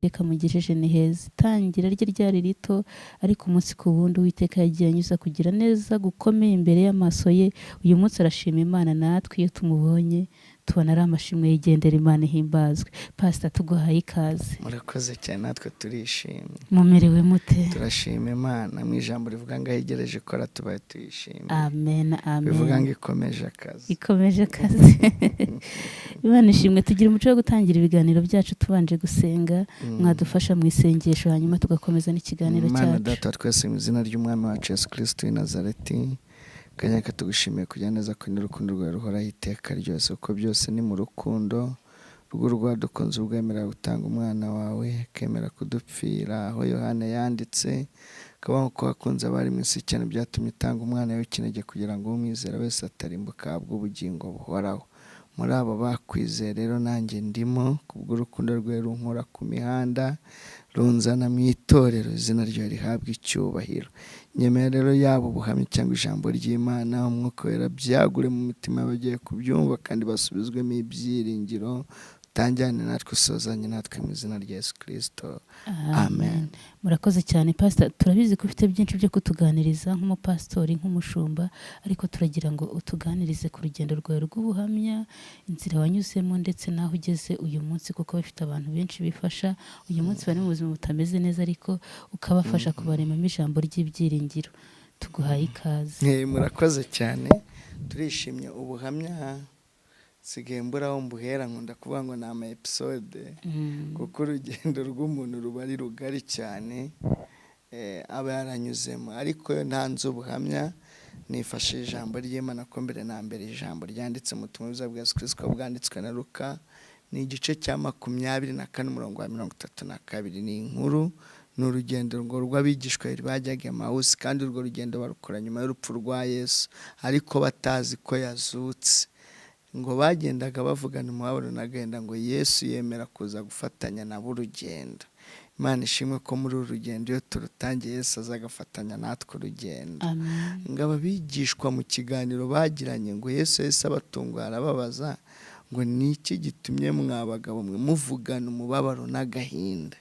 reka mugejeje ni heza. Itangira rye ryari rito ariko umunsi ku wundi Uwiteka yagiye anyuza kugira neza gukomeye imbere y'amaso ye. Uyu munsi arashima Imana, natwe iyo tumubonye tubona ari amashimwe yigendera. Imana ihimbazwe. Pastor, tuguhaye ikaze. Murakoze cyane, natwe turishimye. Mumerewe mute? Turashima Imana. Mu ijambo rivuga ngo ahigereje kora tubaye tuyishimye. Amen, amen. Bivuga ngo ikomeje akazi. Ikomeje akazi. Imana ishimwe. Tugira umuco wo gutangira ibiganiro byacu tubanje gusenga. Mwadufasha mu isengesho hanyuma tugakomeza n'ikiganiro cyacu. Imana Data twese mu izina ry'Umwami wacu Yesu Kristo w'i Nazareti, kanyaka tugushimiye kugira neza ko n'urukundo rwawe ruhoraho iteka ryose, uko byose ni mu rukundo rwadukunze ubwemera gutanga umwana wawe, akemera kudupfira aho Yohana yanditse, kabaho ko wakunze abari mu isi cyane byatumye itanga umwana we w'ikinege kugira ngo umwizera wese atarimbuka ahabwe ubugingo buhoraho. Muri abo bakwizeye rero nanjye ndimo, kubw'urukundo rwe runkura ku mihanda, runzana mu itorero, izina ryawe rihabwa icyubahiro. Nyemera rero yabo ubuhamya cyangwa ijambo ry'Imana, umwuka wera byagure mu mitima y'abagiye kubyumva kandi basubizwemo ibyiringiro. Tanjyane natwe, usozanye natwe mu izina rya Yesu Kristo. Amen. Murakoze cyane Pastor. Turabizi ko ufite byinshi byo kutuganiriza nk'umupastori, nk'umushumba, ariko turagira ngo utuganirize ku rugendo rwawe rw'ubuhamya, inzira wanyuzemo ndetse naho ugeze uyu munsi, kuko bafite abantu benshi bifasha uyu munsi bari mu buzima butameze neza, ariko ukabafasha kubaremamo ijambo ry'ibyiringiro. Tuguhaye ikaze. Murakoze cyane. Turishimye. Ubuhamya sigaye mburaho mbuhera, nkunda kuvuga ngo ni ama episode, kuko urugendo rw'umuntu ruba ari rugari cyane aba yaranyuzemo. Ariko yo ntanze ubuhamya, nifashe ijambo ry'Imana ko mbere na mbere ijambo ryanditse mu butumwa bwa Yesu Kristo bwanditswe na Luka, ni igice cya 24 umurongo wa 32. Ni inkuru, ni urugendo rw'abigishwa bajyaga Emawusi, kandi urwo rugendo barukora nyuma y'urupfu rwa Yesu ariko batazi ko yazutse. Ngo bagendaga bavugana umubabaro n'agahinda ngo Yesu yemera kuza gufatanya nabo urugendo. Imana ishimwe ko muri uru rugendo iyo turutangiye Yesu azagafatanya natwe urugendo. Ngo ababigishwa mu kiganiro bagiranye ngo Yesu yahise abatungura arababaza ngo ni iki gitumye mwabagabo mwe muvugana umubabaro n'agahinda?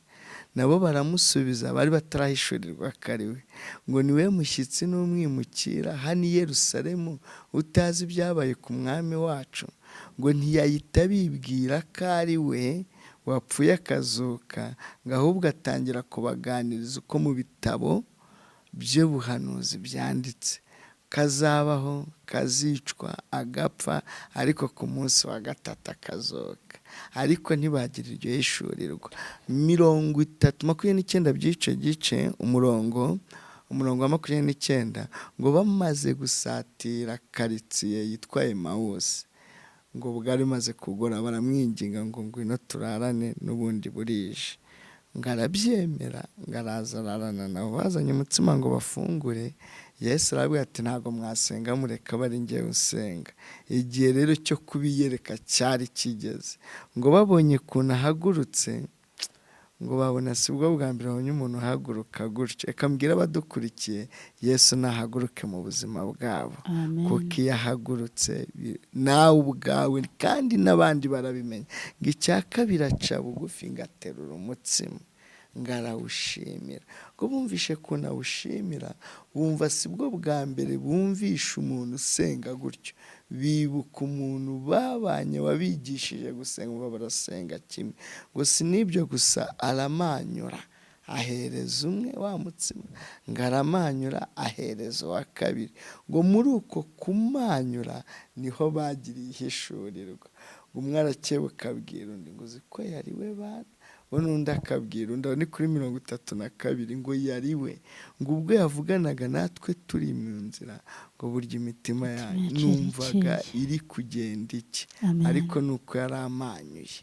Nabo baramusubiza, bari batarahishurirwa kariwe, ngo niwe mushyitsi n'umwimukira hano i Yerusalemu utazi ibyabaye ku mwami wacu, ngo ntiyahita bibwira ko ari we wapfuye akazuka, ngo ahubwo atangira kubaganiriza uko mu bitabo by'ubuhanuzi byanditse kazabaho, kazicwa, agapfa, ariko ku munsi wa gatatu akazuka. Ariko ntibagira iryo hishurirwa. 29 by'icyo gice, umurongo wa 29, ngo bamaze gusatira karitsiye yitwa Emawusi, ngo bwari maze kugora, baramwinginga ngo ngwino turarane n'ubundi burije. Ngo arabyemera, ngo araza ararana nabo. Bazanye umutsima ngo bafungure, Yesu arabwira ati ntabwo mwasenga mureka bari njyewe usenga. Igihe rero cyo kubiyereka cyari kigeze. Ngo babonye ukuntu ahagurutse, ngo babona si bwo bwa mbere babonye umuntu uhaguruka gutyo. Reka mbwira abadukurikiye, Yesu nahaguruke mu buzima bwabo. Kuko iyo ahagurutse nawe ubwawe kandi n'abandi barabimenya. Ngo icya kabiri aca bugufi, ngaterura umutsima, ngarawushimira. Ngo bumvishe ko nawushimira, bumva si bwo bwa mbere bumvisha umuntu usenga gutyo. Bibuka umuntu babanye wabigishije gusenga, barasenga kimwe. Ngo si n'ibyo gusa, aramanyura ahereza umwe wa mutsima, ngo aramanyura ahereza uwa kabiri. Ngo muri uko kumanyura niho bagiriye ihishurirwa. Ngo umwe arakebuka abwira undi ngo uzi ko yari we bana, n'undi akabwira undi, ni kuri 32, ngo yari we. Ngo ubwo yavuganaga natwe turi mu nzira, ngo burya imitima yanyu numvaga iri kugenda iki, ariko nuko yari amanyuye.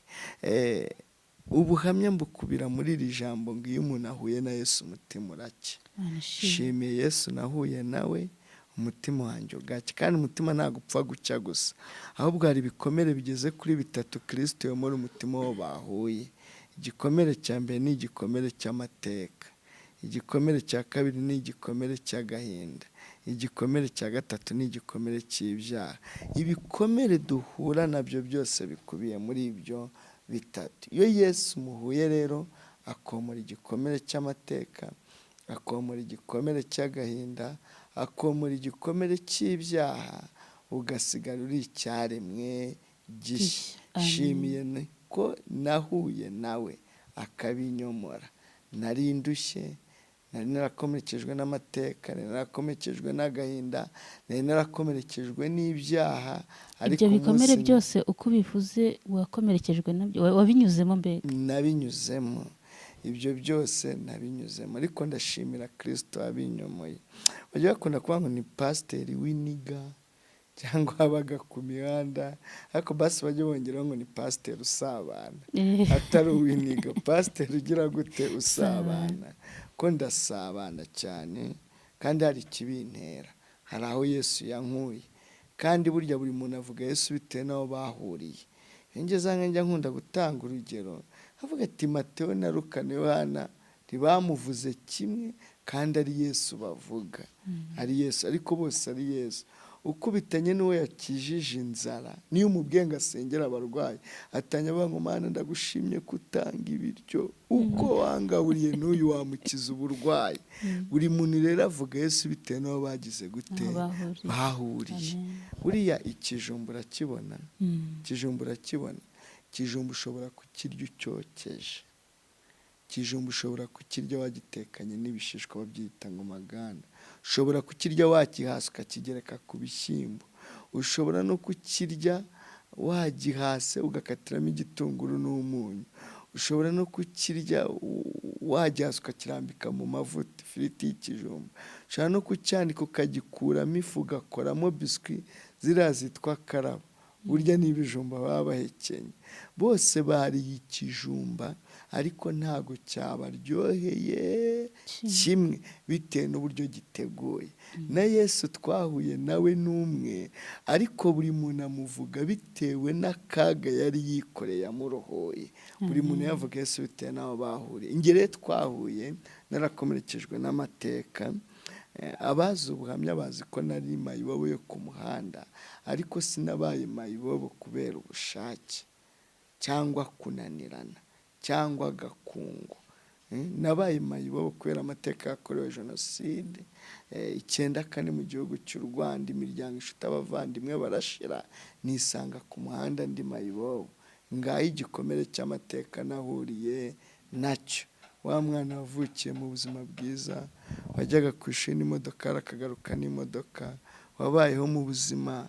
Ubuhamya mbukubira muri iri jambo ngo iyo umuntu ahuye na Yesu umutima uracya. Shimiye Yesu nahuye nawe, umutima wanjye ugacya. Kandi umutima ntabwo upfa gucya gusa, ahubwo hari ibikomere bigeze kuri 3 Kristo yomora umutima wo bahuye. Igikomere cya mbere ni igikomere cy'amateka, igikomere cya kabiri ni igikomere cy'agahinda, igikomere cya gatatu ni igikomere cy'ibyaha. Ibikomere duhura nabyo byose bikubiye muri ibyo bitatu. Iyo Yesu muhuye rero akomora igikomere cy'amateka, akomora igikomere cy'agahinda, akomora igikomere cy'ibyaha, ugasigara uri icyaremwe gishya. Shimiye ko nahuye nawe akabinyomora. Nari ndushye, nari narakomerekejwe n'amateka, nari narakomerekejwe n'agahinda, nari narakomerekejwe n'ibyaha. Ibyo bikomere byose uko bivuze wakomerekejwe nabyo, wabinyuzemo mbega? Nabinyuzemo, ibyo byose nabinyuzemo, ariko ndashimira Kristo wabinyomoye. Bajya bakunda kuvuga ngo ni pasiteri w'iniga cyangwa abaga ku mihanda, ariko basi bajya bongeraho ngo ni pasiteri usabana, atari uw'iniga. Pasiteri ugira gute? Usabana. Ko ndasabana cyane, kandi hari ikibintera, hari aho Yesu yankuye, kandi burya buri muntu avuga Yesu bitewe n'aho bahuriye. Ngeze njya nkunda gutanga urugero, avuga ati Mateyo na Luka na Yohana ntibamuvuze kimwe, kandi ari Yesu bavuga, ari Yesu, ariko bose ari Yesu. Ukubitanye n'uwo yakijije inzara, niyo umubwiye ngo asengera abarwayi, atanya avuga ngo Mana ndagushimye kutanga ibiryo, uko wangaburiye n'uyu wamukiza uburwayi. Buri muntu rero avuga Yesu bitewe n'aho bagize gute, bahuriye. Buriya ikijumba urakibona, ikijumba urakibona, ikijumba ushobora kukirya ucyokeje, ikijumba ushobora kukirya wagitekanye n'ibishishwa babyita ngo maganda, ushobora kukirya wakihasa ukakigereka ku bishyimbo, ushobora no kukirya wagihase ugakatiramo igitunguru n'umunyu, ushobora no kukirya wagihasa ukakirambika mu mavuta, ifiriti y'ikijumba, ushobora no kucyanika ukagikuramo ifu ugakoramo biswi ziriya zitwa karabo. Burya n'ibijumba baba bahekenye. Bose bariye ikijumba, ariko ntago cyabaryoheye kimwe bitewe n'uburyo giteguye. Na Yesu twahuye nawe n'umwe, ariko buri muntu amuvuga bitewe n'akaga yari yikoreye amurohoye. Buri muntu yavuga Yesu bitewe n'aho bahuriye. Ingere twahuye narakomerekejwe n'amateka, abazi ubuhamya bazi ko nari mayibobo yo ku muhanda, ariko sinabaye mayibobo kubera ubushake cyangwa kunanirana cyangwa gakungu. Nabaye mayibobo kubera amateka yakorewe Jenoside 94 mu gihugu cy'u Rwanda, imiryango inshuti abavandimwe barashira, nisanga ku muhanda ndi mayibobo. Ngaho igikomere cy'amateka nahuriye nacyo. Wa mwana wavukiye mu buzima bwiza, wajyaga ku ishuri n'imodoka akagaruka n'imodoka, wabayeho mu buzima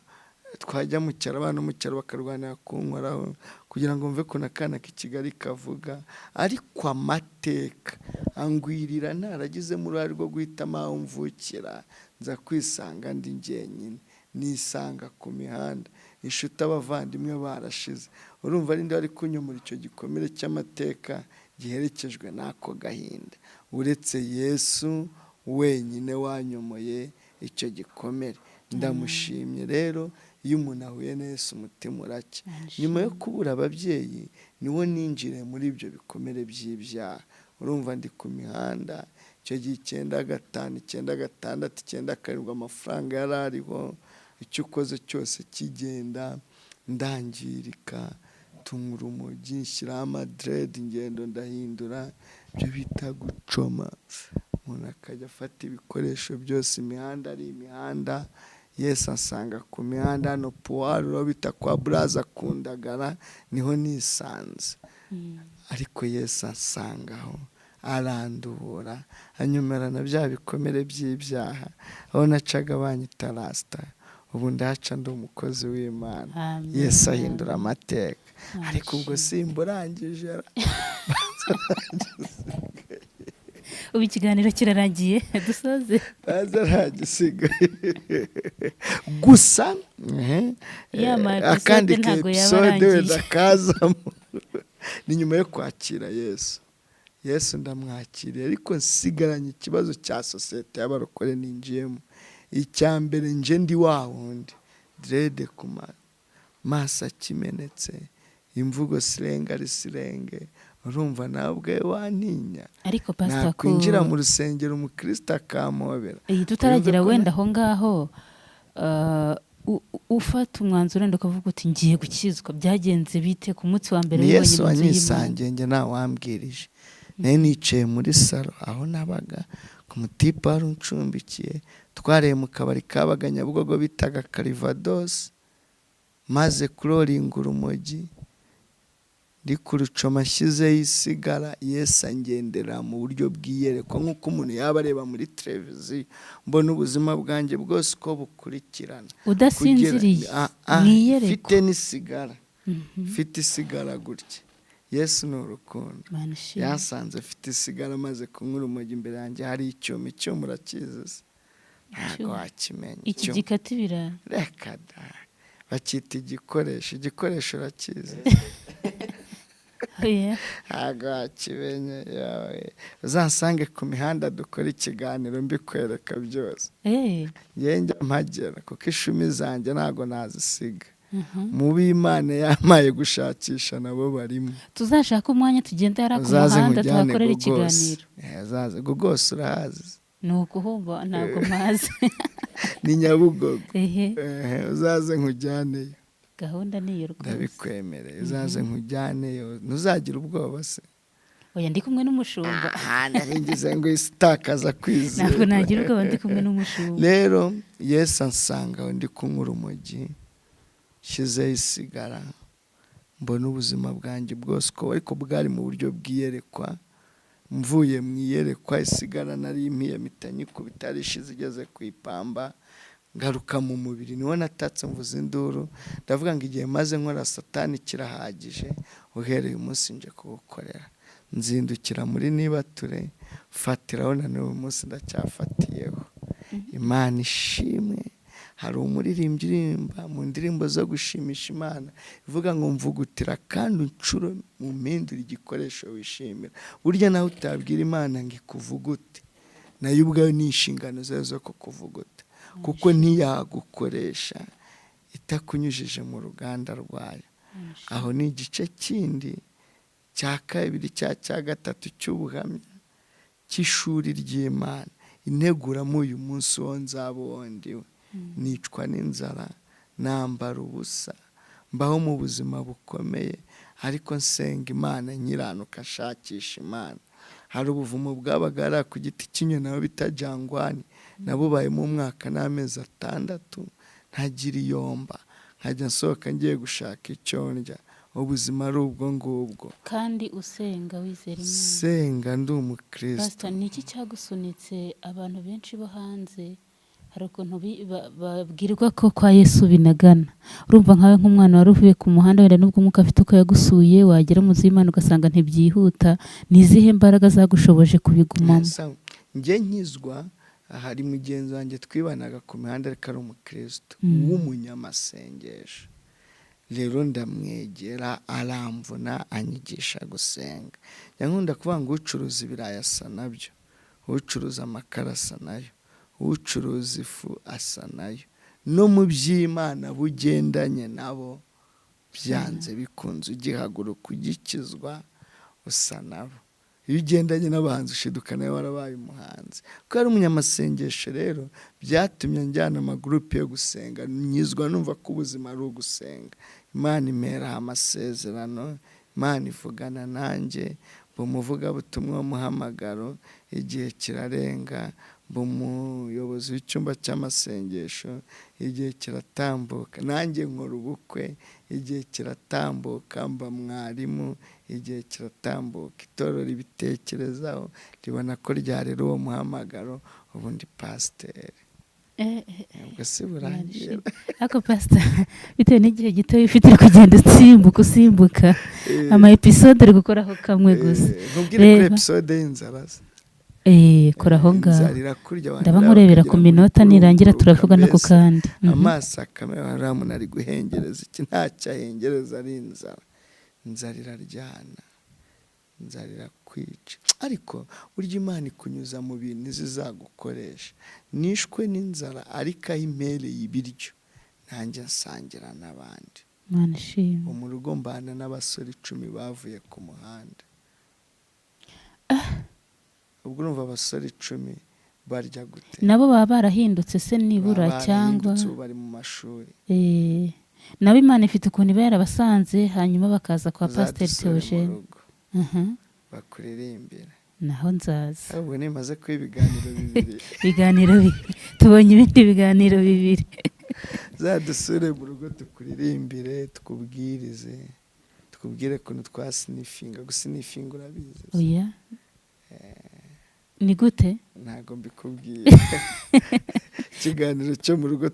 twajya mu cyaro, abana mu cyaro bakarwanira kunkoraho kugira ngo mve ko nakana k'Ikigali kavuga, ariko amateka angwirira ntaragizemo uruhare rwo guhitamo aho mvukira, nza kwisanga ndi njyenyine, nisanga ku mihanda, inshuti abavandimwe barashize. Urumva ari nde wari kunyomora icyo gikomere cy'amateka giherekejwe n'ako gahinda, uretse Yesu wenyine wanyomoye icyo gikomere. Ndamushimye rero, iyo umuntu ahuye na Yesu umutima uracya. Nyuma yo kubura ababyeyi niwo ninjire muri ibyo bikomere by'ibyaha. Urumva ndi ku mihanda icyo gihe 95, 96, 97 amafaranga yari ariho, icyo ukoze cyose kigenda, ndangirika, tunga urumogi, nshyiraho amadrede, ingendo ndahindura, ibyo bita gucoma. Umuntu akajya afata ibikoresho byose, imihanda ari imihanda. Yesu asanga ku mihanda hano puwari uro bita kwa buraza kundagara, niho nisanze. Ariko Yesu asangaho, arandura, anyomera na bya bikomere by'ibyaha. Aho nacaga banyita rasita, ubu ndahaca ndi umukozi w'Imana. Yesu ahindura amateka. Ariko ubwo simburangije. Ubu ikiganiro kirarangiye, dusoze. Bazaragisigaye. Gusa akandi episode wenda kazamo ni nyuma yo kwakira Yesu. Yesu ndamwakiriye, ariko nsigaranye ikibazo cya sosiyete y'abarokore ninjiyemo. Icya mbere nje ndi wa wundi, drede ku maso akimenetse, imvugo sirenga ari sirenge. Urumva nabwe wantinya, ariko pastor ko nakwinjira mu rusengero umukristo akamobera. Tutaragira wenda aho ngaho, ufata umwanzuro wenda ukavuga uti ngiye gukizwa, byagenze bite ku munsi wa mbere? Yesu wanyisangiye, njye nta wambwirije, nayo nicaye muri salo aho nabaga ku mutipa wari uncumbikiye, twareye mu kabari kabaga Nyabugogo bitaga Calvados, maze kuroringa urumogi ndi kurucoma ashyizeho isigara, Yesu angendera mu buryo bw'iyerekwa nk'uko umuntu yaba areba muri televiziyo, mbona ubuzima bwanjye bwose uko bukurikirana udasinziriye mwiyerekwa, mfite n'isigara, mfite isigara gutya. Yesu ni urukundo, yasanze afite isigara maze kunywa urumogi imbere yanjye hari icyuma, icyuma urakizi? Ntabwo wakimenya. Iki gikata ibirayi, reka da, bakita igikoresho, igikoresho urakizi? ntabwo wakimenya. Uzansange ku mihanda dukora ikiganiro mbikwereka byose. Njya mpagera kuko ishumi zanjye ntabwo nazisiga. Mu b'Imana yamaye gushakisha nabo barimo. Tuzashaka umwanya tugenda yari ku muhanda tuhakorera ikiganiro. Zaze Gogos urahazi? Ni ukuhumva ntabwo mazi. Ni Nyabugogo. Uzaze nkujyaneyo. Gahunda niyo rwose. Ndabikwemereye, uzaze nkujyaneyo, ntuzagira ubwoba se. Oya ndi kumwe n'umushumba. Naringize ngo isitakaza kwizera. Ntabwo nagira ubwoba ndi kumwe n'umushumba. Rero Yesu ansanga ndi kunywa urumogi, shyizeho isigara, mbona ubuzima bwanjye bwose ko ariko bwari mu buryo bw'iyerekwa. Mvuye mu iyerekwa, isigara nari impiye mpita nyikubita, ishize igeze ku ipamba, ngaruka mu mubiri, niho natatse mvuza induru, ndavuga ngo igihe maze nkora Satani kirahagije, uhereye umunsi nje kugukorera. Nzindukira muri Nibature, fatiraho na n'uyu munsi ndacyafatiyeho. Imana ishimwe. Hari umuririmbyi uririmba mu ndirimbo zo gushimisha Imana ivuga ngo mvugutira kandi uncuro mu mpindura igikoresho wishimira. Burya nawe utabwira Imana ngo ikuvugute, nayo ubwayo ni inshingano zayo zo kukuvuguta, kuko ntiyagukoresha itakunyujije mu ruganda rwayo. Aho ni igice kindi cya kabiri cya gatatu cy'ubuhamya cy'ishuri ry'Imana integuramo uyu munsi wo nzaba wondiwe. Nicwa n'inzara, nambara ubusa, mbaho mu buzima bukomeye, ariko nsenga Imana, nkiranuka nshakisha Imana. Hari ubuvumo bwabaga ari ku giti cy'inyoni nabo bita jangwani, nabubaye mu mwaka n'amezi 6, ntagira iyomba, nkajya nsohoka ngiye gushaka icyo ndya. Ubuzima ari ubwo ngubwo. Kandi usenga wizera Imana? Senga ndi umukristo. Pastor, ni iki cyagusunitse? Abantu benshi bo hanze hari ukuntu babwirwa ko kwa Yesu binagana. Urumva nkawe nk'umwana wari uvuye ku muhanda, wenda nubwo umwuka afite uko yagusuye, wagera mu z'Imana ugasanga ntibyihuta. Ni izihe mbaraga zagushoboje kubigumamo? Njye nkizwa, hari mugenzi wanjye twibanaga ku mihanda ariko ari umukristo w'umunyamasengesho. Rero ndamwegera, aramvuna, anyigisha gusenga. Yankunda kuvuga ngo ucuruza ibirayi asa nabyo, ucuruza amakara asa nayo, ucuruza ifu asa nayo. No mu by'Imana bugendanye nabo, byanze bikunze ugihaguruka ugikizwa usa nabo. Iyo ugendanye n'abahanzi ushiduka nawe warabaye umuhanzi. Kuko ari umunyamasengesho rero byatumye njyana amagurupe yo gusenga, nyizwa numva ko ubuzima ari ugusenga. Imana impera amasezerano, Imana ivugana nanjye, bumuvugabutumwa w'umuhamagaro, igihe kirarenga, umuyobozi w'icyumba cy'amasengesho, igihe kiratambuka, nanjye nkora ubukwe, igihe kiratambuka, mba mwarimu, igihe kiratambuka, itorero ribitekerezaho ribona ko ryarera uwo muhamagaro, ubundi pasiteri. Ubwo si burangira. Ako pastor, bitewe n'igihe gito ufite kugenda usimbuka ama episode uri gukoraho kamwe gusa. Nkubwire ko episode y'inzara. Koraho ngaho. Ndaba nkurebera ku minota nirangira turavuga no ku kandi. Amaso akamera ramu nari guhengereza iki ntacyahengereza ari inzara. Inzara iraryana. Inzara irakwica. Ariko burya Imana ikunyuza mu bintu zizagukoresha. Nishwe n'inzara ariko aho impereye ibiryo, nanjye nsangira n'abandi. Imana ishimwe. Mu rugo mbana n'abasore 10 bavuye ku muhanda. Ubwo urumva abasore 10 barya gute? Nabo baba barahindutse se nibura cyangwa bari mu mashuri. Nabo Imana ifite ukuntu iba yarabasanze hanyuma bakaza kwa Pastor Theogene. bakuririmbira naho nzaza. ahubwo nimaze kuba ibiganiro bibiri Tubonye ibindi biganiro bibiri. zadusure mu rugo tukuririmbire tukubwirize tukubwire ukuntu twasinifinga gusinifinga urabizi Oya ni gute? ntago mbikubwiye ikiganiro cyo mu rugo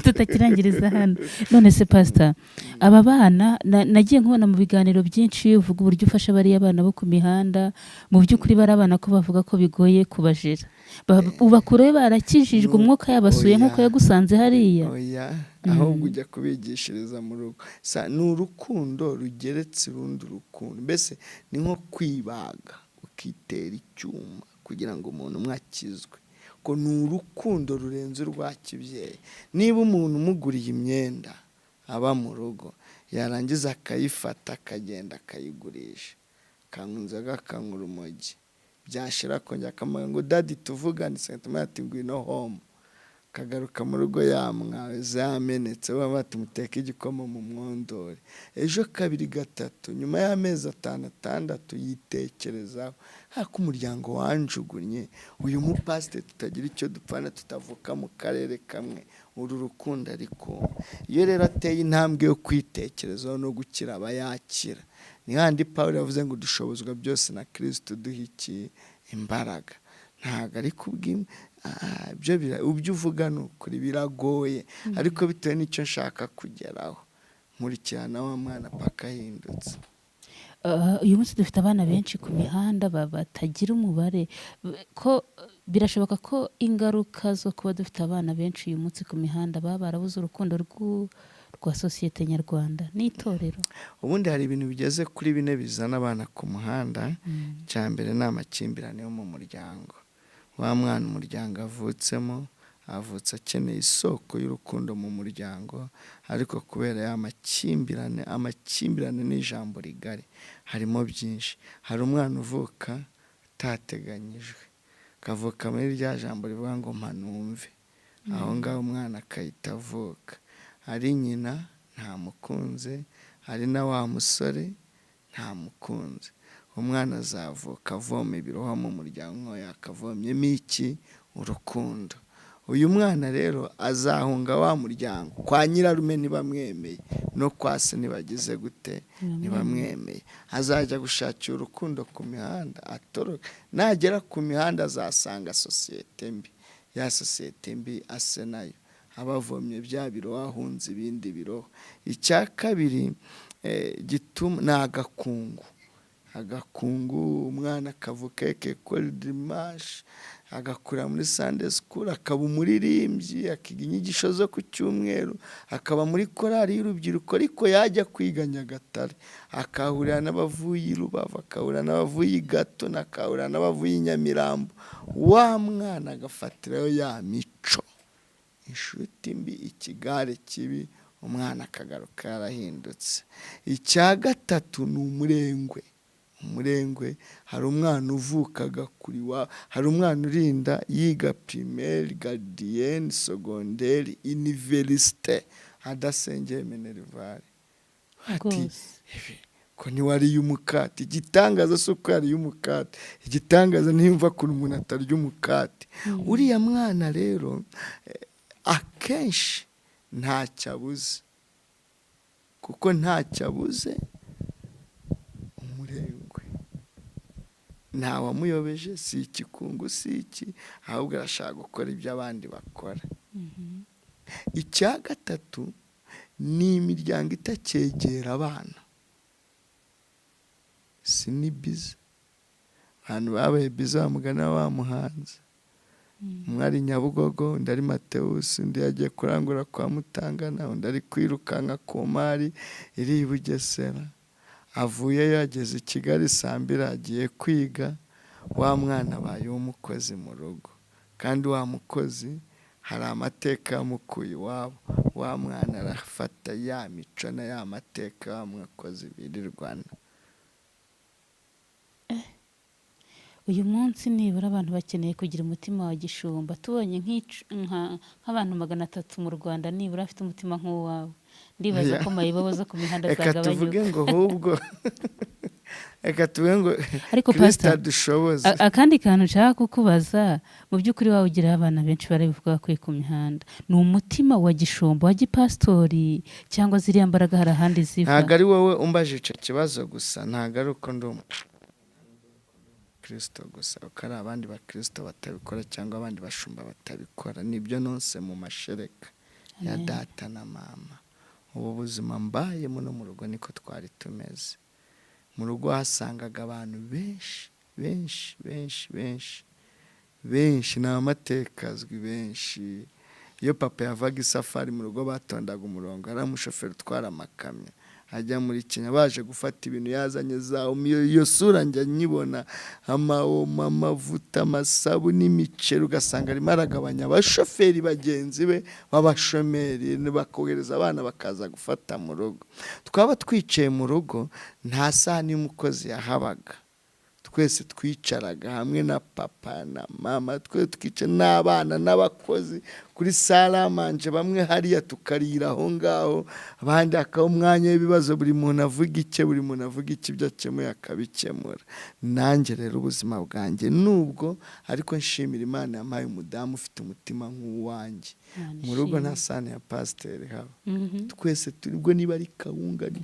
tutakirangiriza hano. None se pastor, aba bana nagiye nkubona mu biganiro byinshi uvuga uburyo ufasha bariya abana bo ku mihanda, mu by'ukuri bari abana ko bavuga ko bigoye kubajira, ubakure barakijijwe umwuka yabasuye nk'uko yagusanze hariya. Oya ahubwo ujya kubigishiriza mu rugo ni urukundo rugeretse urundi rukundo, mbese ni nko kwibaga ukitera icyuma kugira ngo umuntu umwakizwe, ko ni urukundo rurenze urwa kibyeyi. Niba umuntu umuguriye imyenda aba mu rugo yarangiza akayifata akagenda akayigurisha, akanywa inzoga akanywa urumogi, byashira akongera akamuha ngo dadi tuvugane sentiment ati ngwino home, kagaruka mu rugo yamwawe zamenetse bati muteke igikoma mu mwondore, ejo kabiri gatatu nyuma y'amezi 5-6 yitekerezaho hako umuryango wanjugunye uyu mupasite tutagira icyo dupfana tutavuka mu karere kamwe, uru rukundo ariko iyo rero ateye intambwe yo kwitekerezaho no gukira aba yakira. Ni handi Pawulo yavuze ngo dushobozwa byose na Kristo duhikiye imbaraga. Ntago ari kubwimwe ibyo uvuga ni ukuri biragoye, ariko bitewe n'icyo nshaka kugeraho nkurikirana wa mwana paka ahindutse. Uyu munsi dufite abana benshi ku mihanda batagira umubare, ko birashoboka ko ingaruka zo kuba dufite abana benshi uyu munsi ku mihanda baba barabuze urukundo rwa sosiyete nyarwanda n'itorero. Ubundi hari ibintu bigeze kuri 4 bizana abana ku muhanda. Cya mbere ni amakimbirane yo mu muryango. Wa mwana umuryango avutsemo avutse akeneye isoko y'urukundo mu muryango, ariko kubera ya amakimbirane n'ijambo rigari harimo byinshi. Hari umwana uvuka atateganyijwe, kavuka muri rya jambo rivuga ngo mpanumve, aho ngaho umwana akahita avuka. Hari nyina ntamukunze, hari na wa musore ntamukunze, umwana azavuka avoma ibiroha mu muryango yakavomyemo iki urukundo. Uyu mwana rero azahunga wa muryango, kwa nyirarume ntibamwemeye no kwa se ntibagize gute ntibamwemeye, azajya gushakira urukundo ku mihanda atoroka. Nagera ku mihanda azasanga sosiyete mbi, ya sosiyete mbi ase nayo abavomye bya biroha ahunze ibindi biroha. Icya kabiri gituma ni agakungu umwana akavuka ekekora dimanche agakura muri Sunday school akaba umuririmbyi akiga inyigisho zo ku cyumweru akaba muri korali y'urubyiruko, ariko yajya kwiga Nyagatare akahurira n'abavuye Rubavu akahurira n'abavuye Gato nakahurira n'abavuye Nyamirambo. Wa mwana agafatirayo ya mico, inshuti mbi, ikigare kibi, umwana akagaruka yarahindutse. Icya gatatu ni umurengwe. Hari umwana uvukaga kuri hari umwana urinda yiga primaire, gardienne, secondaire, université adasengeye Minerval. Ati ko ni wari y'umukati. Igitangaza so ko yari y'umukati, igitangaza ntiyumva ko umuntu atarya umukati. Uriya mwana rero akenshi ntacyo abuze, kuko ntacyo abuze umurengwe. Ntawamuyobeje, si ikikungu si iki, ahubwo arashaka gukora ibyo abandi bakora. Icya gatatu ni imiryango itacyegera abana. Si ni bize, abantu babaye bize bamugana bamuhanze. Umwe ari Nyabugogo, undi ari Mateus, undi yagiye kurangura kwa Mutangana, undi ari kwirukanka ku mari iri i Bugesera. Avuye yageze i Kigali saa 2 agiye kwiga. Wa mwana abaye umukozi mu rugo, kandi wa mukozi hari amateka yamukuye iwabo. Wa mwana arafata ya mico na ya mateka wa mwakozi birirwana. Uyu munsi nibura abantu bakeneye kugira umutima wa gishumba. Tubonye nk'abantu 300 mu Rwanda nibura afite umutima nk'uwawe, ndibaza ko mayibobo zo ku mihanda zagabanyuka. Eka tuvuge ngo ahubwo reka tuvuge ngo ariko Kristo pastor adushoboze. akandi kantu nshaka kukubaza, mu by'ukuri wawe ugira abana benshi barabivuga bakwiye ku mihanda, ni umutima wa gishombo wa gipastori cyangwa ziriya mbaraga hari ahandi ziva? Ntabwo ari wowe umbaje icyo kibazo gusa, ntabwo ari uko ndi Kristo gusa, uko ari abandi bakristo batabikora cyangwa abandi bashumba batabikora, nibyo nonse mu mashereka ya data na mama. Ubu buzima mbayemo no mu rugo niko twari tumeze. Mu rugo hasangaga abantu benshi ni amateka azwi benshi. Iyo papa yavaga isafari mu rugo batondaga umurongo, ari umushoferi utwara amakamyo ajya muri Kenya baje gufata ibintu yazanye zaho. Iyo sura njya nyibona, amavuta, amasabu n'imiceri, ugasanga arimo aragabanya abashoferi bagenzi be b'abashomeri, bakohereza abana bakaza gufata mu rugo. Twaba twicaye mu rugo nta sahani y'umukozi yahabaga, twese twicaraga hamwe na papa na mama, twese twicaye n'abana n'abakozi kuri salamanje, bamwe hariya tukarira aho ngaho, abandi akaho umwanya w'ibibazo, buri muntu avuga icye, ibyo akemuye akabikemura. Nanjye rero ubuzima bwanjye nubwo, ariko nshimira Imana yampaye umudamu ufite umutima nk'uwanjye. Mu rugo nta sahani ya pasiteri haba, twese turibwo niba ari kawunga ni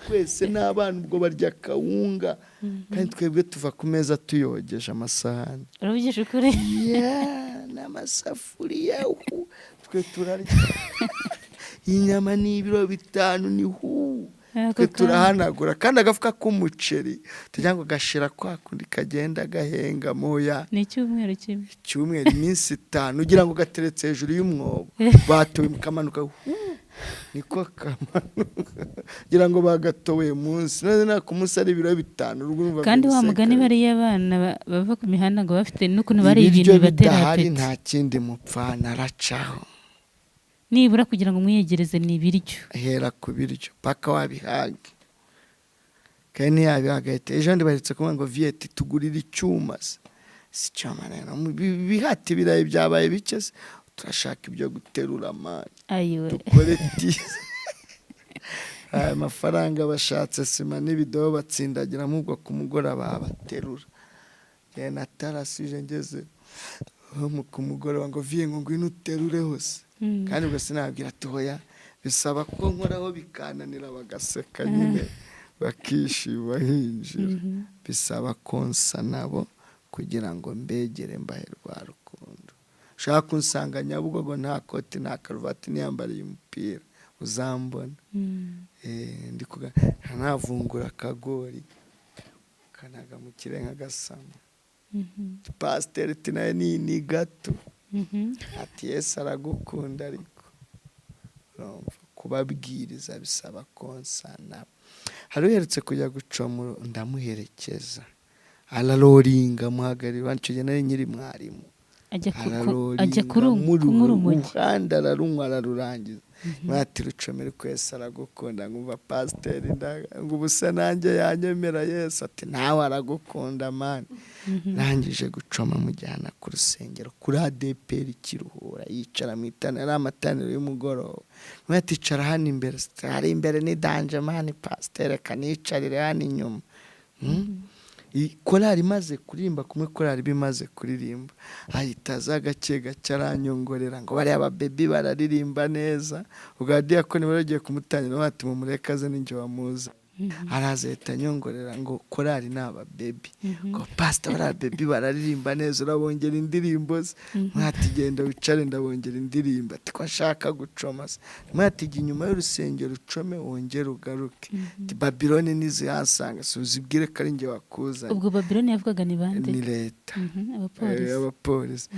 twese n'abana ubwo barya kawunga, kandi twebwe tuva ku meza tuyogeje amasahani. Uravugisha ukuri? N'amasafuriya twe turarya. Inyama ni ibiro 5 ni twe turahanagura, kandi agafuka k'umuceri tugira ngo gashira kwa kundi kagenda gahenga moya. Ni icyumweru kimwe, icyumweru iminsi 5, ugira ngo gateretse hejuru y'umwobo, batowe mukamanuka niko kamanuka, kugira ngo bagatowe munsi, none ku munsi ari ibiro 5. Kandi wa mugani bariya abana bava ku mihanda ngo bafite n'ukuntu bari ibintu bibatera apeti. Nta kindi mupfana aracaho, nibura kugira ngo mwiyegereze ni ibiryo, hera ku biryo paka wabihage. Kandi yabihagahita ejo ndi baretse kumwe ngo Viet tugurira icyuma, si cyama rero bihati birayi byabaye bike, turashaka ibyo guterura amani. Ayiwe dukore tiza. Aya mafaranga bashatse sima n'ibidobo batsindagiramo ubwo ku mugoroba baterura. Na tarasije ngeze ku mugoroba ngo Vie ngo ngwino uterure hose. Kandi ubwo sinabwira ati hoya, bisaba ko nkoraho bikananira, bagaseka nyine bakishima hinjira. Bisaba konsa nabo kugira ngo mbegere mbahe rwa rukundo. Shaka kunsanga Nyabugogo nta koti nta karuvati niyambariye umupira uzambona. Ndi kuga navungura akagori kanaga mu kirenga gasama. Pasiteri tinaye ni gato. Ati Yesu aragukunda, ariko kubabwiriza bisaba konsana. Hari uherutse kujya gucomura, ndamuherekeza araroringa muhagarira, icyo gihe nari nyiri mwarimu. Ajya kurumurumogi, uhanda ararunywa ararurangiza. Mwati rucomere ko Yesu aragukunda. Ngumva pasiteri ngo ubusa nanjye yanyemera Yesu. Ati nawe aragukunda mani. Rangije gucoma mujyana ku rusengero kuri ADPR Kiruhura, yicara mu itaniro, ari amataniro y'umugoroba. Mwati icara hano imbere, ari imbere ni danje mani pasiteri, kanicarire hano inyuma. Korari imaze kuririmba, kumwe korari bimaze kuririmba, ahita aza gake gake aranyongorera ngo bariya ababebi bararirimba neza. Ubwo diakoni baragiye kumutangira bati mumurekaze ninjye wamuza. Araza ahita nyongorera ngo korari ni ababebi, ngo pastor bariya babebi bararirimba neza, urabongera indirimbo ze. Mwati genda wicare ndabongera indirimbo. Ati ko nshaka gucoma se. Mwati jya inyuma y'urusengero ucome wongere ugaruke. Ati Babiloni nizi hasanga, suzibwire ko ari njye wakuza. Ubwo Babiloni yavugaga ni bande? Ni leta, abapolisi.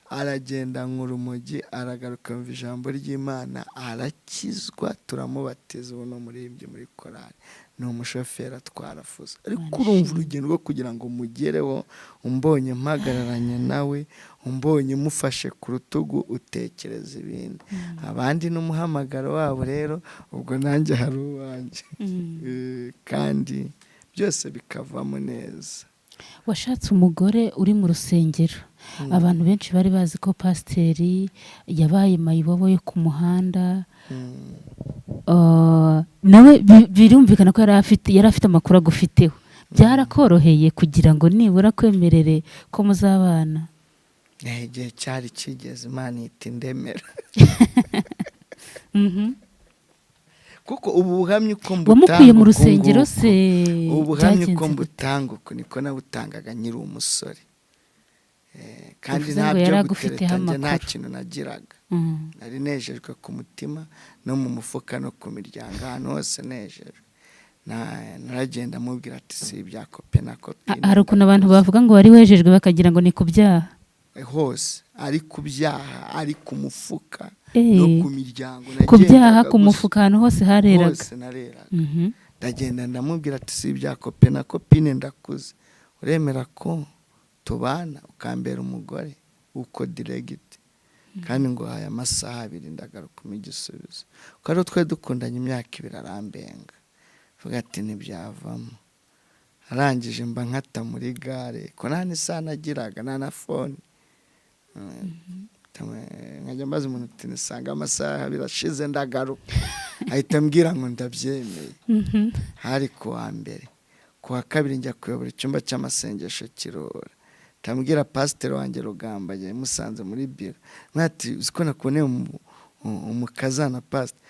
Aragenda nk'urumogi, aragaruka mu ijambo ry'Imana, arakizwa, turamubatiza. Ubu no muririmbyi muri korari, ni umushoferi atwara fuso. Ariko urumva urugendo rwo kugira ngo mugereho, umbonye mpagararanye nawe, umbonye mufashe ku rutugu, utekereza ibindi. Abandi n'umuhamagaro wabo rero, ubwo nanjye hari uwanjye. Kandi byose bikavamo neza. Washatse umugore uri mu rusengero. Abantu benshi bari bazi ko pasiteri yabaye mayibobo yo ku muhanda. nawe birumvikana ko yari afite amakuru agufiteho. Byarakoroheye kugira ngo nibura kwemerere ko muzabana? Igihe cyari kigeze Imana ihita indemera. Kuko ubuhamya uko mbutanga, wamukuye mu rusengero se? ubuhamya uko mbutanga uko niko nabutangaga nyiri umusore, kandi ntabyo gutereta njye nta kintu nagiraga. Nari nejejwe ku mutima no mu mufuka no ku miryango, ahantu hose nejejwe. Naragenda mubwira ati si ibya kope na kopine. Hari ukuntu abantu bavuga ngo wari wejejwe bakagira ngo ni ku byaha hose, ari ku byaha, ari ku mufuka no ku miryango. Ku byaha, ku mufuka, ahantu hose hareraga. Hose nareraga. Ndagenda ndamubwira ati si ibya kope na kopine, ndakuze, uremera ko tubana ukambera umugore uko diregiti, kandi ngo haya amasaha 2 ndagaruka mu igisubizo. Kuko ari twe dukundanye imyaka 2 arambenga, vuga ati ntibyavamo. Arangije mba nkata muri gare, ko nta n'isaha nagiraga, nta na phone. Nkajya mbaza umuntu ati nisanga amasaha 2 ashize ndagaruka, ahita ambwira ngo ndabyemeye. Hari ku wa mbere, ku wa kabiri njya kuyobora icyumba cy'amasengesho Kirora, tambwira pasiteri wanjye Rugamba yagiye musanze muri biro, mwati uziko nakuboneye umukazana pasiteri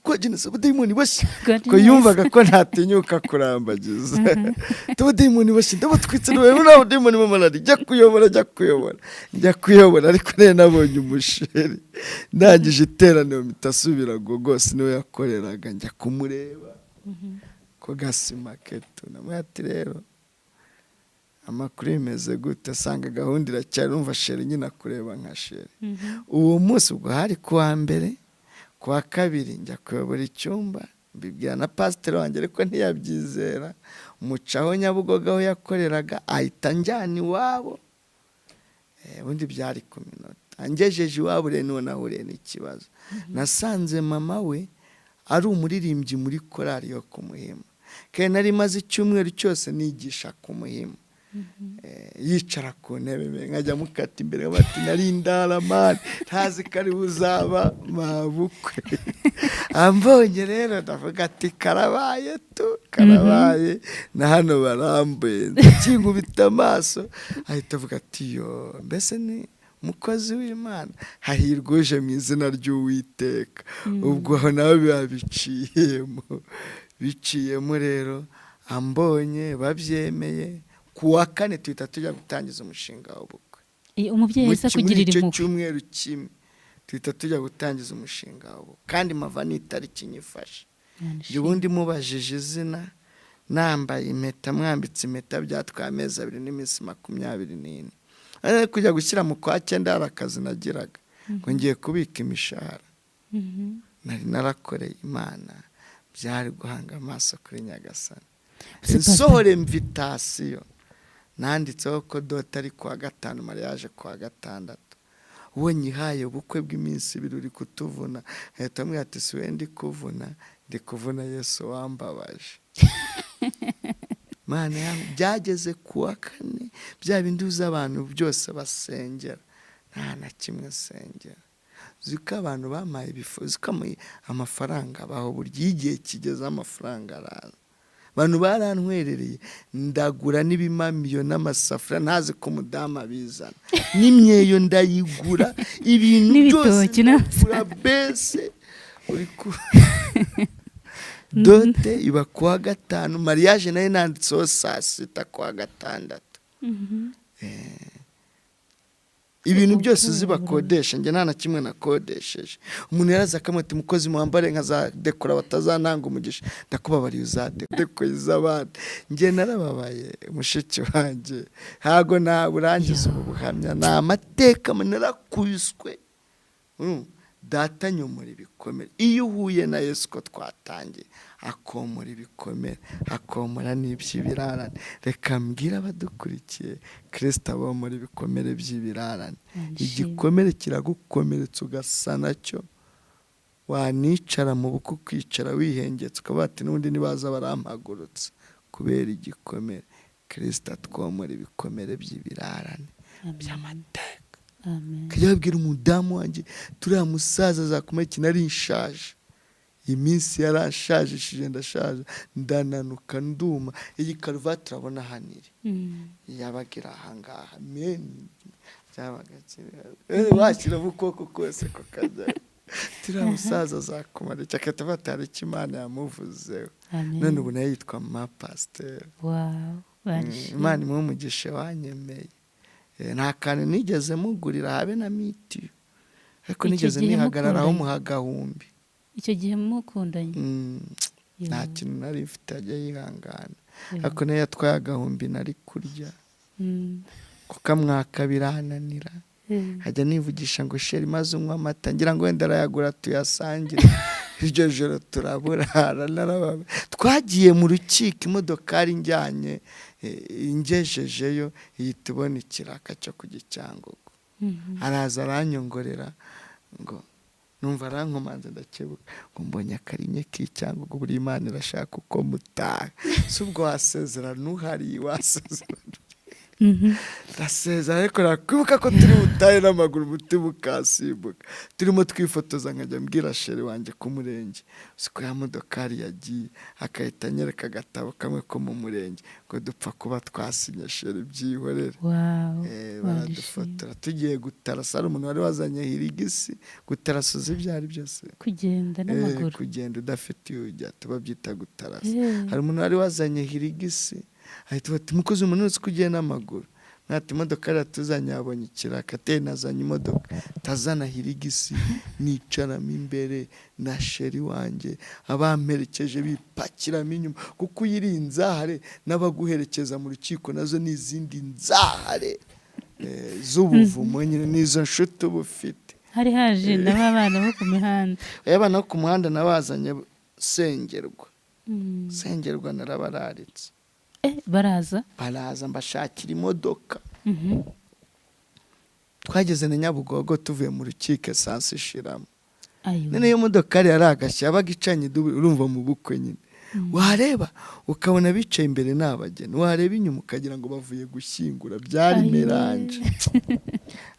kwagine sabudimoni bashya, ko yumvaga ko ntatinyuka kurambagiza. Tabudimoni bashya ndabatwitse nawe n'abudimoni mamalari, jya kuyobora ariko ne nabonye umusheri. Ndangije iteraniro mitasubira gose niwe yakoreraga, njya kumureba ko gasima keto, namwati rero amakuru imeze gute, asanga gahunda iracyari, numva sheri nyina kureba nka sheri. Uwo munsi ubwo hari kuwa mbere, kuwa kabiri njya kuyobora icyumba, mbibwira na pasiteri wanjye ariko ntiyabyizera. Umucaho Nyabugogo aho yakoreraga ahita njyana iwabo. Ubundi byari ku minota, angejeje iwabo rero niho nahuriye n'ikibazo. Nasanze mama we ari umuririmbyi muri korali yo ku Muhima, kandi nari maze icyumweru cyose nigisha ku Muhima. Yicara ku ntebe nkajya mukata imbere bati nari ndaramani ntazi kari buzaba mabukwe. Ambonye rero ndavuga ati karabaye na hano barambuye, ndakingubita amaso, ahita avuga ati yo mbese ni umukozi w'Imana, hahirwa uje mu izina ry'Uwiteka. Ubwo aho nawe biciyemo rero, ambonye babyemeye. Kuwa kane tuhita tujya gutangiza umushinga w'ubukwe. Umubyeyi yese kugirira impuhwe. Cyumweru kimwe tuhita tujya gutangiza umushinga w'ubukwe, kandi mava n'itariki nyifashe. Ubundi mubajije izina, nambaye impeta, mwambitse impeta, byatwaye amezi 2 n'iminsi 24. Kujya gushyira mu kwa 9 hari akazi nagiraga, ngo ngiye kubika imishahara. Nari narakoreye Imana, byari guhanga amaso kuri Nyagasani. Sohore invitation, nanditseho ko dota ari kuwa 5, mariage kuwa 6. Uwo nyihaye ubukwe bw'iminsi 2 uri kutuvuna, ahita ambwira ati si wendi kuvuna, ndi kuvuna Yesu wambabaje. Mana yangu, byageze kuwa 4, bya bindi abantu byose basengera, nta na kimwe sengera. Ziko abantu bamaye bifuza ko amafaranga baho buryo igihe kigeze amafaranga araza. Abantu barantwerereye, ndagura n'ibimamiyo n'amasafuriya, ntazi ko mudama bizana, n'imyeyo ndayigura, ibintu byose ndagura bese. Dote iba kuwa 5, mariage nayo nanditseho saa 6 kuwa 6. Ibintu byose zibakodesha, njye nta na kimwe nakodesheje. Umuntu yaraza akamwita umukozi muhambare nkaza dekora batazananga umugisha, ndakubabariye uzadekora izabandi. Njye narababaye mushiki wanjye, hago na burangiza ubu buhamya, na amateka narakubiswe. Data nyomora ibikomere. Iyo uhuye na Yesu ko twatangiye, akomora ibikomere, akomora n'iby'ibirarane. Reka mbwira abadukurikiye, Kristo abomora ibikomere by'ibirarane. Igikomere kiragukomeretsa ugasa nacyo, wanicara mu buku kwicara wihengetse ukaba ati n'ubundi nibaza barampagurutse, kubera igikomere. Kristo atwomora ibikomere by'ibirarane by'amateka. Amen. Kajya babwira umudamu wanjye, turiya musaza azakumara ikintu ari inshaje. iminsi yarashajishije ndashaje ndananuka nduma iyi karuvati urabona haniri yabagira ahangaha byabaga washyiramo ukuboko kose ko kajya turiya musaza azakumara cyakata batari Imana yamuvuzeho none ubu nayo yitwa mapasiteri. Imana imwe umugisha wanyemeye nta kantu nigeze mugurira habe na mitiyu ariko nigeze nihagararaho mu hagahumbi icyo gihe mukundanye nta kintu nari mfite ajya yihangana ariko nayo yatwaye agahumbi nari kurya kuko amwaka birananira hajya nivugisha ngo sheri maze unywa amata ngira ngo wenda arayagura tuyasangire iryo joro turaburara twagiye mu rukiko imodokari njyanye ingejejeyo ihita ibona ikiraka cyo ku Gicyangugu araza aranyongorera ngo numva arankomanze ndakebuka ngo mbonye akarinye k'Icyangugu buri Imana irashaka uko mutaha si ubwo wasezera ntuhari wasezera ndasezera ariko nakwibuka ko turi butahe n'amaguru umutima ukasimbuka turimo twifotoza nkajya mbwira sheri wanjye ku murenge siko ya modokari yagiye akahita anyereka agatabo kamwe ko mu murenge ngo dupfa kuba twasinye sheri byihorere. Baradufotora tugiye gutarasa hari umuntu wari wazanye hirigisi gutarasuza ibyo ari byose kugenda n'amaguru kugenda udafite ujya tuba byita gutarasa hari umuntu wari wazanye hirigisi ahita bati mukozi umuntu wese kugenda n'amaguru mwati imodoka yaratuzanye yabonye ikiraka te nazanye imodoka tazana hirigisi nicaramo imbere na sheri wanjye abamperekeje bipakiramo inyuma kuko uyiri inzahare n'abaguherekeza mu rukiko nazo n'izindi nzahare z'ubuvumo nyine n'izo nshuti uba ufite hari haje n'abana bo ku mihanda abana bo ku muhanda nabazanye sengerwa narabararitse baraza mbashakira imodoka twageze na Nyabugogo tuvuye mu rukiko esansi ishiramo none iyo modoka yari agashya yabaga icanye urumva mu bukwe nyine wareba ukabona bicaye imbere n'abageni wareba inyuma ukagira ngo bavuye gushyingura byari meranje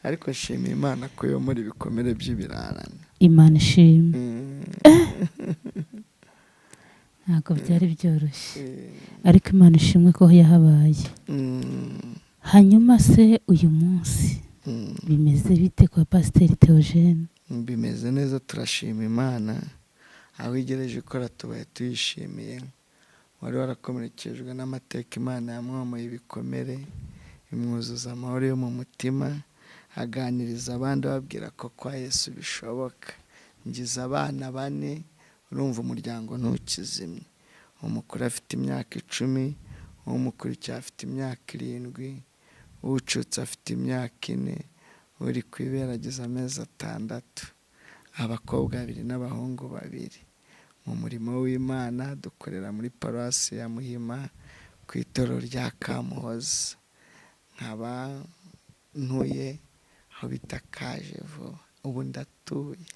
ariko nshimiye Imana ko yo muri bikomere by'ibirarane Imana ishimwe ntabwo byari byoroshye ariko Imana ishimwe ko yahabaye. Hanyuma se uyu munsi bimeze bite kwa Pasiteri Theogene? Bimeze neza turashima Imana aho igereje ikora tubaye tuyishimiye wari warakomerekejwe n'amateka Imana yamwomoye ibikomere imwuzuza amahoro yo mu mutima aganiriza abandi babwira ko kwa Yesu bishoboka ngize abana 4 urumva umuryango ntukizimye umukuru afite imyaka 10 umukurikiye afite imyaka 7 ucutse afite imyaka 4 uri kwibera agize amezi 6 abakobwa 2 n'abahungu 2 mu murimo w'Imana dukorera muri paruwasi ya Muhima ku itorero rya Kamuhoza nkaba ntuye aho bitakaje vuba ubu ndatuye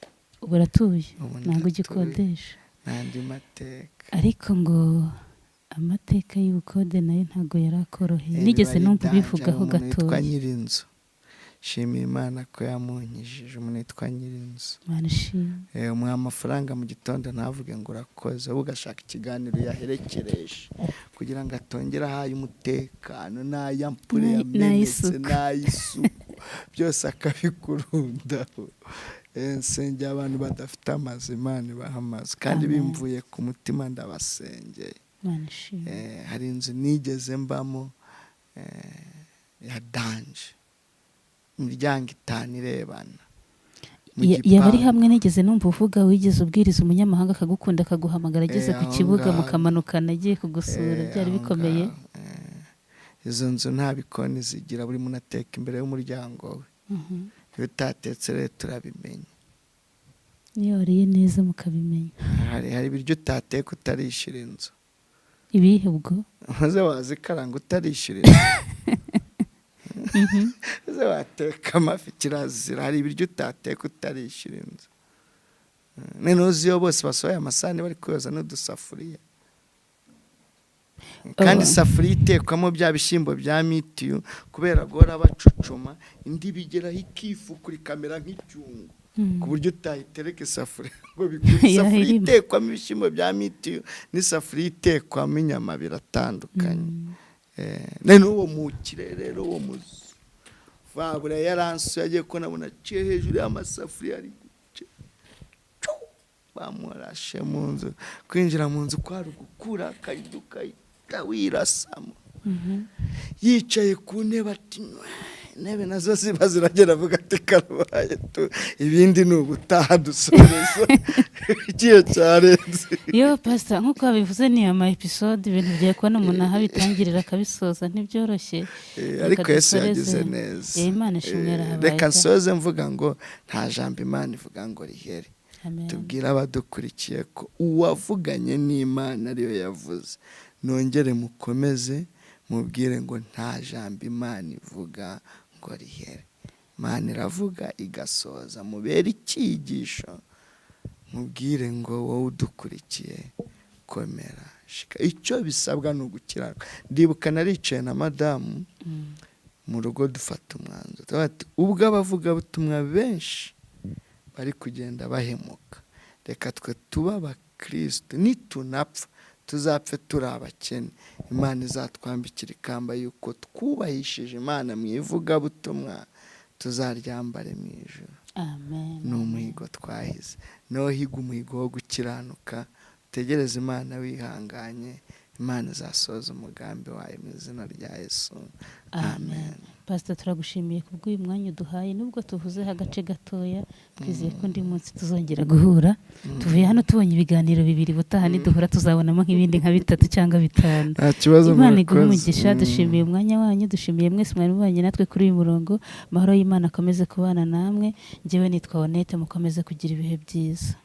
uratuye ntabwo ugikodesha n'andi mateka ariko ngo amateka y'ubukode nayo ntabwo yarakoroheye nigeze numva bivugaho gatoya Nyirinzu shimira Imana ko yamunkijije umuntu yitwa Nyirinzu Imana ishimwe umuha amafaranga mu gitondo ntavuge ngo urakoze ahubwo agashaka ikiganiro yaherekereje kugira ngo atongere ahaye umutekano n'ayampure yamenetse n'ay'isuku byose akabikurundaho nsengera abantu badafite amazi Imana ibaha amazi kandi bimvuye ku mutima ndabasengeye. Hari inzu nigeze mbamo ya danje imiryango 5 irebana yaba ari hamwe nigeze numva uvuga wigeze ubwiriza umunyamahanga akagukunda akaguhamagara ageze ku kibuga mukamanukana agiye kugusura byari bikomeye. Izo nzu nta bikoni zigira buri muntu ateka imbere y'umuryango we iyo utatetse rero turabimenya niyo wariye neza mukabimenya hari ibiryo utateka utarishira inzu ibihe ubwo maze wazikaranga utarishira inzu maze wateka amafi kirazira hari ibiryo utateka utarishira inzu none uziyo bose basohoye amasahani bari kuyoza n'udusafuriya kandi isafuriya itekwamo bya bishyimbo bya mitiyu kubera guhora bacucuma indi bigeraho ikifu kuri kamera nk'icyungu ku buryo utayitereka isafuriya ngo bikure. Isafuriya itekwamo ibishyimbo bya mitiyu n'isafuriya itekwamo inyama biratandukanye. None uwo mu kirere rero uwo muzu Burya yaransuye agiye ko nabona aciye hejuru y'amasafuriya ari guce, bamurashe mu nzu. Kwinjira mu nzu kwari gukura akayiduka wirasamo. Yicaye ku ntebe ati intebe nazo ziba ziragera avuga ati karabaye tu ibindi ni ubutaha dusoreza igihe cyarenze. Yo pastor nkuko babivuze ni ama episode ibintu bye ko n'umuntu aha bitangirira akabisoza ntibyoroshye. Ariko Yesu yagize neza. Imana ishimira habaye. Reka nsoze mvuga ngo nta jambo Imana ivuga ngo rihere. Tubwira abadukurikiye ko uwavuganye n'Imana ariyo yavuze. Nongere mukomeze mubwire ngo nta jambo Imana ivuga ngo rihere. Imana iravuga igasoza, mubere icyigisho. Mubwire ngo wowe udukurikiye komera shika. Icyo bisabwa ni ugukiranuka. Ndibuka naricaye na madamu mu rugo dufata umwanzuro ati ubwo abavuga butumwa benshi bari kugenda bahemuka, reka twe tuba abakristo, nitunapfa tuzapfe turi abakene, Imana izatwambikira ikamba yuko twubahishije Imana mu ivugabutumwa, tuzaryambare mu ijuru. Amen. Ni umuhigo twahize. Naho higa umuhigo wo gukiranuka, utegereze Imana wihanganye, Imana izasoza umugambi wayo mu izina rya Yesu. Amen. Pastor turagushimiye kubw'uyu mwanya uduhaye, nubwo tuvuze agace gatoya, twizeye ko undi munsi tuzongera guhura. Tuvuye hano tubonye ibiganiro bibiri, butaha niduhura tuzabonamo nk'ibindi nka 3 cyangwa 5. Imana iguhe umugisha. Dushimiye umwanya wanyu, dushimiye mwese mwari mubanye natwe kuri uyu murongo. Mahoro y'Imana akomeze kubana namwe. Njyewe nitwa Onete, mukomeze kugira ibihe byiza.